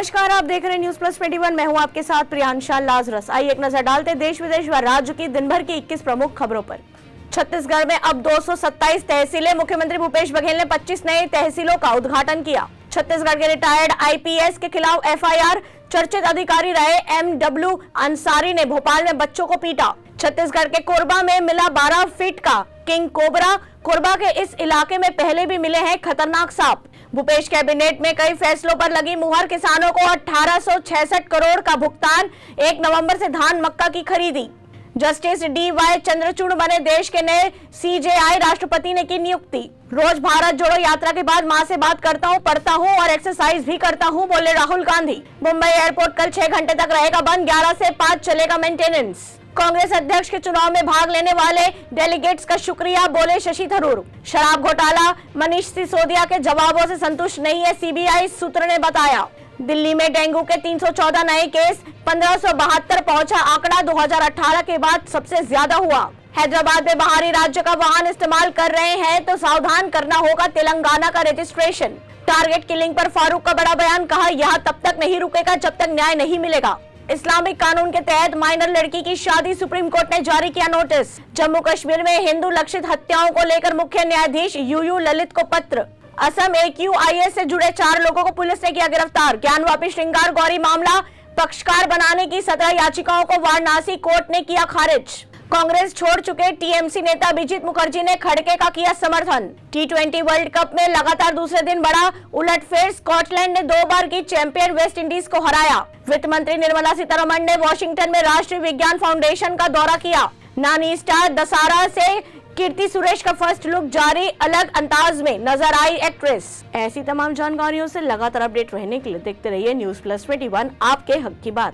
नमस्कार, आप देख रहे हैं न्यूज प्लस 21। मैं हूं आपके साथ प्रियांशा लाजरस। आइए एक नजर डालते देश विदेश व राज्य की दिन भर की 21 प्रमुख खबरों पर। छत्तीसगढ़ में अब 227 तहसीलें। मुख्यमंत्री भूपेश बघेल ने 25 नई तहसीलों का उद्घाटन किया। छत्तीसगढ़ के रिटायर्ड आईपीएस के खिलाफ एफआईआर। चर्चित अधिकारी रहे एमडब्ल्यू अंसारी ने भोपाल में बच्चों को पीटा। छत्तीसगढ़ के कोरबा में मिला 12 फीट का किंग कोबरा। कोरबा के इस इलाके में पहले भी मिले हैं खतरनाक सांप। भूपेश कैबिनेट में कई फैसलों पर लगी मुहर। किसानों को 1866 करोड़ का भुगतान। 1 नवंबर से धान मक्का की खरीदी। Justice D.Y.. चंद्रचूड़ बने देश के नए सीजेआई। राष्ट्रपति ने की नियुक्ति। रोज भारत जोड़ो यात्रा के बाद मां से बात करता हूं, पढ़ता हूं और एक्सरसाइज भी करता हूं, बोले राहुल गांधी। मुंबई एयरपोर्ट कल 6 घंटे तक रहेगा बंद। 11 से 5 चलेगा मेंटेनेंस। कांग्रेस अध्यक्ष के चुनाव में भाग लेने वाले डेलीगेट्स का शुक्रिया, बोले शशि थरूर। शराब घोटाला मनीष सिसोदिया के जवाबों से संतुष्ट नहीं है सीबीआई, सूत्र ने बताया। दिल्ली में डेंगू के 314 नए केस। 1572 पहुंचा आंकड़ा। 2018 के बाद सबसे ज्यादा हुआ। हैदराबाद में बाहरी राज्य का वाहन इस्तेमाल कर रहे हैं तो सावधान करना होगा तेलंगाना का रजिस्ट्रेशन। टारगेट किलिंग पर फारूक का बड़ा बयान, कहा यह तब तक नहीं रुकेगा जब तक न्याय नहीं मिलेगा। इस्लामिक कानून के तहत माइनर लड़की की शादी, सुप्रीम कोर्ट ने जारी किया नोटिस। जम्मू कश्मीर में हिंदू लक्षित हत्याओं को लेकर मुख्य न्यायाधीश यूयू ललित को पत्र। असम AQIS से जुड़े 4 लोगों को पुलिस ने किया गिरफ्तार। ज्ञानवापी श्रृंगार गौरी मामला, पक्षकार बनाने की 17 याचिकाओं को वाराणसी कोर्ट ने किया खारिज। कांग्रेस छोड़ चुके टीएमसी नेता अभिजीत मुखर्जी ने खड़गे का किया समर्थन। T20 वर्ल्ड कप में लगातार दूसरे दिन बड़ा उलटफेर। स्कॉटलैंड ने 2 बार की चैंपियन वेस्ट इंडीज को हराया। वित्त मंत्री निर्मला सीतारमण ने वॉशिंगटन में राष्ट्रीय विज्ञान फाउंडेशन का दौरा किया। नानी स्टार दशहरा से कीर्ति सुरेश का फर्स्ट लुक जारी। अलग अंदाज में नजर आई एक्ट्रेस। ऐसी तमाम जानकारियों से लगातार अपडेट रहने के लिए देखते रहिए न्यूज प्लस 21, आपके हक की बात।